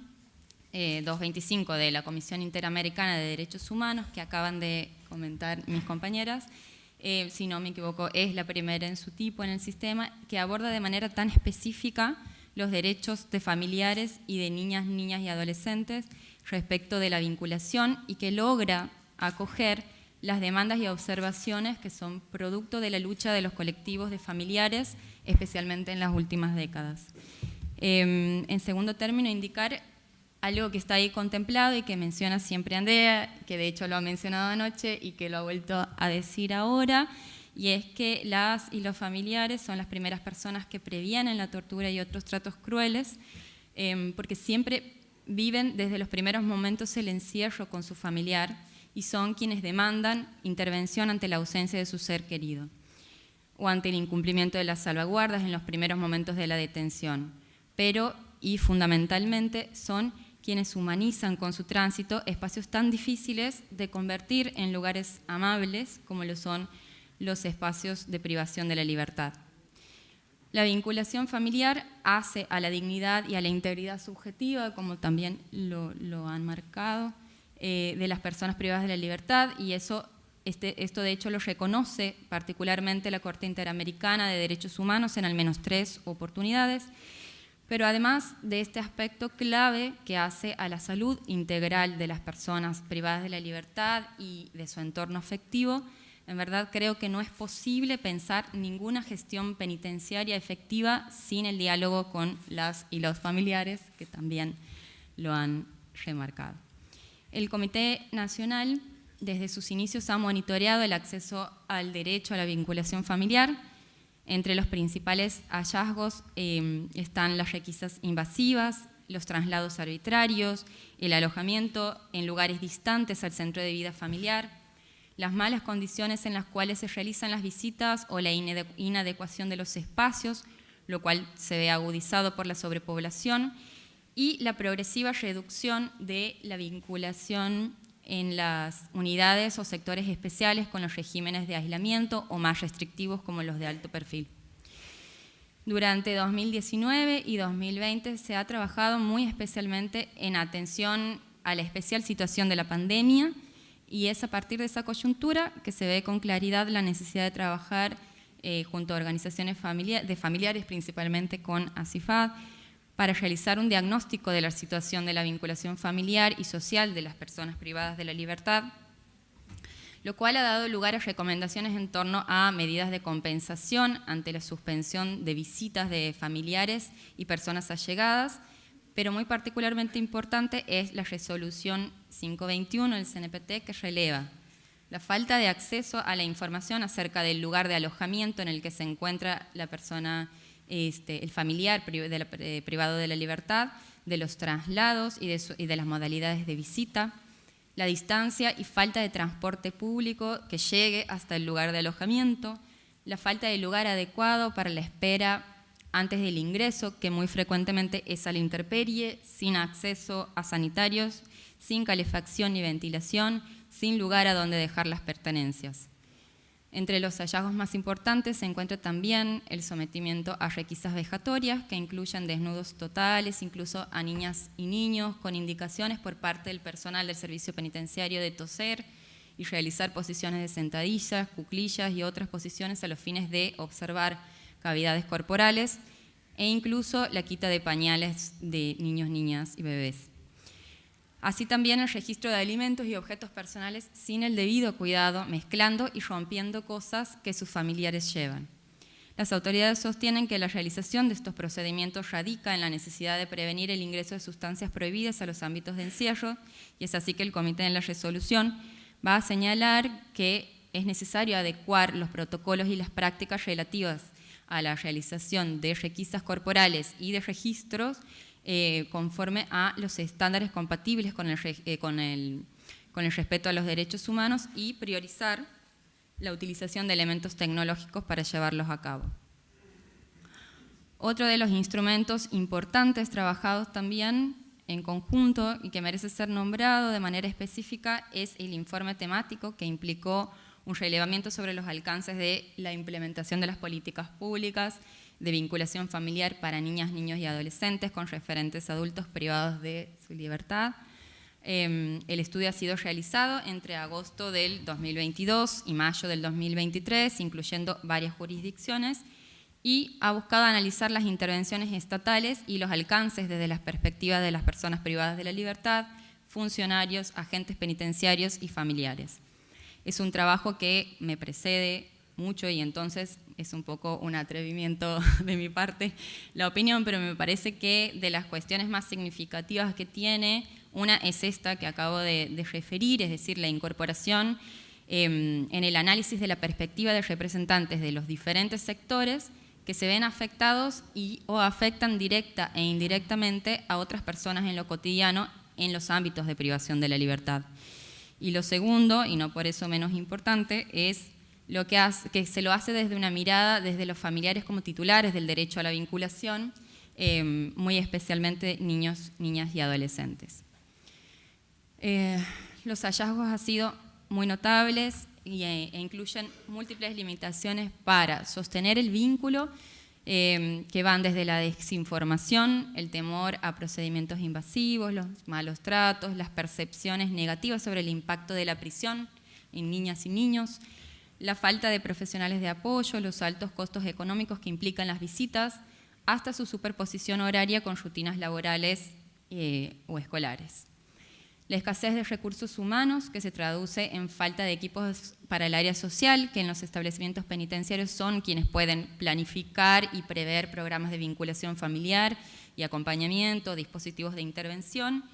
225 de la Comisión Interamericana de Derechos Humanos, que acaban de comentar mis compañeras, si no me equivoco, es la primera en su tipo en el sistema, que aborda de manera tan específica los derechos de familiares y de niñas y adolescentes respecto de la vinculación y que logra acoger las demandas y observaciones que son producto de la lucha de los colectivos de familiares, especialmente en las últimas décadas. En segundo término, indicar algo que está ahí contemplado y que menciona siempre Andrea, que de hecho lo ha mencionado anoche y que lo ha vuelto a decir ahora, y es que las y los familiares son las primeras personas que previenen la tortura y otros tratos crueles, porque siempre viven desde los primeros momentos el encierro con su familiar y son quienes demandan intervención ante la ausencia de su ser querido o ante el incumplimiento de las salvaguardas en los primeros momentos de la detención, pero y fundamentalmente son quienes humanizan con su tránsito espacios tan difíciles de convertir en lugares amables como lo son los espacios de privación de la libertad. La vinculación familiar hace a la dignidad y a la integridad subjetiva, como también lo han marcado, de las personas privadas de la libertad, y esto de hecho lo reconoce particularmente la Corte Interamericana de Derechos Humanos en al menos 3 oportunidades, pero además de este aspecto clave que hace a la salud integral de las personas privadas de la libertad y de su entorno afectivo, En verdad creo que no es posible pensar ninguna gestión penitenciaria efectiva sin el diálogo con las y los familiares, que también lo han remarcado. El Comité Nacional, desde sus inicios, ha monitoreado el acceso al derecho a la vinculación familiar. Entre los principales hallazgos están las requisas invasivas, los traslados arbitrarios, el alojamiento en lugares distantes al centro de vida familiar, las malas condiciones en las cuales se realizan las visitas o la inadecuación de los espacios, lo cual se ve agudizado por la sobrepoblación, y la progresiva reducción de la vinculación en las unidades o sectores especiales con los regímenes de aislamiento o más restrictivos como los de alto perfil. Durante 2019 y 2020 se ha trabajado muy especialmente en atención a la especial situación de la pandemia, y es a partir de esa coyuntura que se ve con claridad la necesidad de trabajar junto a organizaciones de familiares, principalmente con ACIFAD, para realizar un diagnóstico de la situación de la vinculación familiar y social de las personas privadas de la libertad, lo cual ha dado lugar a recomendaciones en torno a medidas de compensación ante la suspensión de visitas de familiares y personas allegadas, pero muy particularmente importante es la resolución 521 del CNPT, que releva la falta de acceso a la información acerca del lugar de alojamiento en el que se encuentra la persona, el familiar privado de la libertad, de los traslados y de las modalidades de visita, la distancia y falta de transporte público que llegue hasta el lugar de alojamiento, la falta de lugar adecuado para la espera antes del ingreso, que muy frecuentemente es a la intemperie, sin acceso a sanitarios, sin calefacción ni ventilación, sin lugar a donde dejar las pertenencias. Entre los hallazgos más importantes se encuentra también el sometimiento a requisas vejatorias, que incluyen desnudos totales, incluso a niñas y niños, con indicaciones por parte del personal del servicio penitenciario de toser y realizar posiciones de sentadillas, cuclillas y otras posiciones a los fines de observar cavidades corporales, e incluso la quita de pañales de niños, niñas y bebés. Así también el registro de alimentos y objetos personales sin el debido cuidado, mezclando y rompiendo cosas que sus familiares llevan. Las autoridades sostienen que la realización de estos procedimientos radica en la necesidad de prevenir el ingreso de sustancias prohibidas a los ámbitos de encierro, y es así que el Comité en la resolución va a señalar que es necesario adecuar los protocolos y las prácticas relativas a la realización de requisas corporales y de registros conforme a los estándares compatibles con el respeto a los derechos humanos, y priorizar la utilización de elementos tecnológicos para llevarlos a cabo. Otro de los instrumentos importantes trabajados también en conjunto y que merece ser nombrado de manera específica es el informe temático, que implicó un relevamiento sobre los alcances de la implementación de las políticas públicas de vinculación familiar para niñas, niños y adolescentes con referentes adultos privados de su libertad. El estudio ha sido realizado entre agosto del 2022 y mayo del 2023, incluyendo varias jurisdicciones, y ha buscado analizar las intervenciones estatales y los alcances desde las perspectivas de las personas privadas de la libertad, funcionarios, agentes penitenciarios y familiares. Es un trabajo que me precede mucho y entonces es un poco un atrevimiento de mi parte la opinión, pero me parece que de las cuestiones más significativas que tiene, una es esta que acabo de referir, es decir, la incorporación en el análisis de la perspectiva de representantes de los diferentes sectores que se ven afectados o afectan directa e indirectamente a otras personas en lo cotidiano en los ámbitos de privación de la libertad. Y lo segundo, y no por eso menos importante, es lo que se lo hace desde una mirada desde los familiares como titulares del derecho a la vinculación, muy especialmente niños, niñas y adolescentes. Los hallazgos han sido muy notables e incluyen múltiples limitaciones para sostener el vínculo, que van desde la desinformación, el temor a procedimientos invasivos, los malos tratos, las percepciones negativas sobre el impacto de la prisión en niñas y niños, la falta de profesionales de apoyo, los altos costos económicos que implican las visitas, hasta su superposición horaria con rutinas laborales o escolares. La escasez de recursos humanos, que se traduce en falta de equipos para el área social, que en los establecimientos penitenciarios son quienes pueden planificar y prever programas de vinculación familiar y acompañamiento, dispositivos de intervención.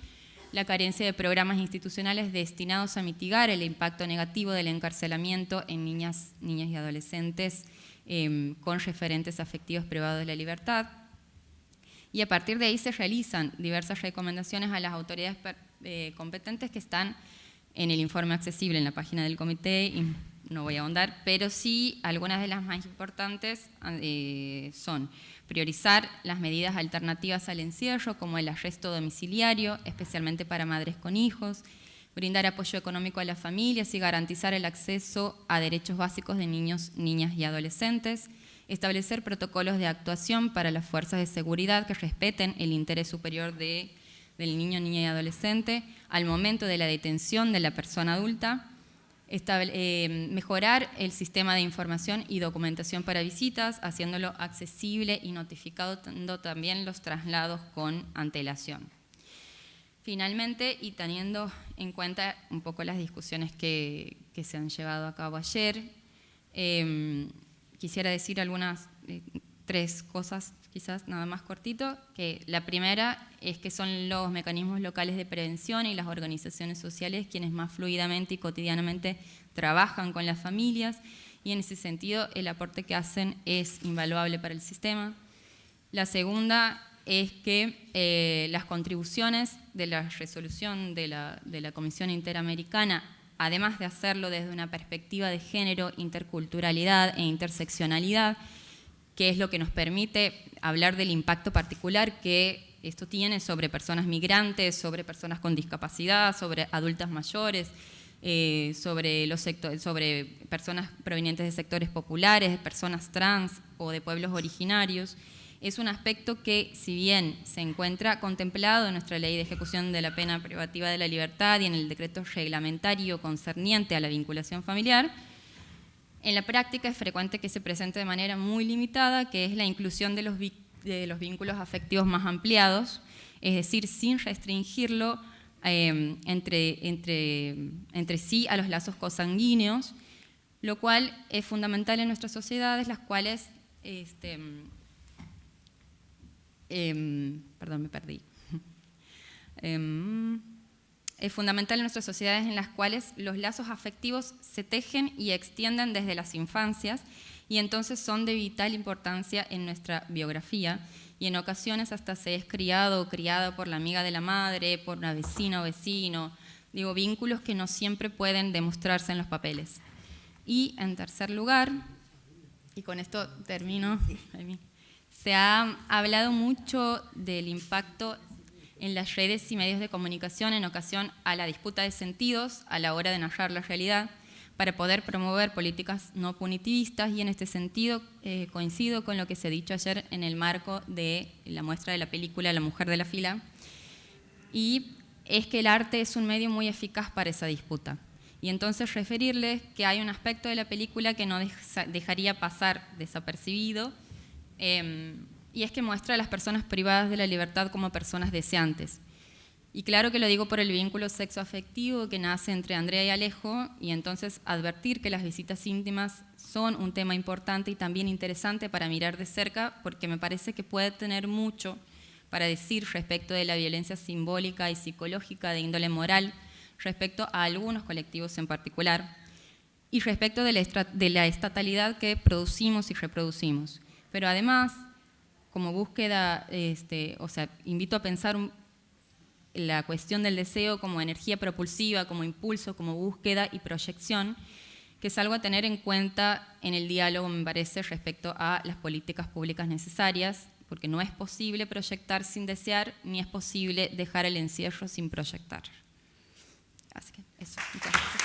La carencia de programas institucionales destinados a mitigar el impacto negativo del encarcelamiento en niñas y adolescentes con referentes afectivos privados de la libertad. Y a partir de ahí se realizan diversas recomendaciones a las autoridades competentes que están en el informe accesible en la página del comité, y no voy a ahondar, pero sí algunas de las más importantes son priorizar las medidas alternativas al encierro, como el arresto domiciliario, especialmente para madres con hijos, brindar apoyo económico a las familias y garantizar el acceso a derechos básicos de niños, niñas y adolescentes, establecer protocolos de actuación para las fuerzas de seguridad que respeten el interés superior del niño, niña y adolescente al momento de la detención de la persona adulta, mejorar el sistema de información y documentación para visitas, haciéndolo accesible y notificando también los traslados con antelación. Finalmente, y teniendo en cuenta un poco las discusiones que se han llevado a cabo ayer, quisiera decir algunas, 3 cosas, quizás nada más cortito, que la primera es que son los mecanismos locales de prevención y las organizaciones sociales quienes más fluidamente y cotidianamente trabajan con las familias, y en ese sentido el aporte que hacen es invaluable para el sistema. La segunda es que las contribuciones de la resolución de la Comisión Interamericana, además de hacerlo desde una perspectiva de género, interculturalidad e interseccionalidad, que es lo que nos permite hablar del impacto particular que esto tiene sobre personas migrantes, sobre personas con discapacidad, sobre adultas mayores, sobre personas provenientes de sectores populares, de personas trans o de pueblos originarios. Es un aspecto que, si bien se encuentra contemplado en nuestra Ley de Ejecución de la Pena Privativa de la Libertad y en el decreto reglamentario concerniente a la vinculación familiar, en la práctica es frecuente que se presente de manera muy limitada, que es la inclusión de los vínculos afectivos más ampliados, es decir, sin restringirlo entre sí a los lazos consanguíneos, lo cual es fundamental en nuestras sociedades, las cuales... perdón, me perdí. Es fundamental en nuestras sociedades en las cuales los lazos afectivos se tejen y extienden desde las infancias y entonces son de vital importancia en nuestra biografía, y en ocasiones hasta se es criado o criada por la amiga de la madre, por una vecina o vecino, digo, vínculos que no siempre pueden demostrarse en los papeles. Y en tercer lugar, y con esto termino, se ha hablado mucho del impacto en las redes y medios de comunicación en ocasión a la disputa de sentidos a la hora de narrar la realidad para poder promover políticas no punitivistas, y en este sentido coincido con lo que se ha dicho ayer en el marco de la muestra de la película La mujer de la fila, y es que el arte es un medio muy eficaz para esa disputa. Y entonces referirles que hay un aspecto de la película que no dejaría pasar desapercibido, y es que muestra a las personas privadas de la libertad como personas deseantes. Y claro que lo digo por el vínculo sexoafectivo que nace entre Andrea y Alejo, y entonces advertir que las visitas íntimas son un tema importante y también interesante para mirar de cerca, porque me parece que puede tener mucho para decir respecto de la violencia simbólica y psicológica de índole moral, respecto a algunos colectivos en particular, y respecto de la estatalidad que producimos y reproducimos. Pero además, como búsqueda, invito a pensar la cuestión del deseo como energía propulsiva, como impulso, como búsqueda y proyección, que es algo a tener en cuenta en el diálogo, me parece, respecto a las políticas públicas necesarias, porque no es posible proyectar sin desear, ni es posible dejar el encierro sin proyectar. Así que eso, muchas gracias.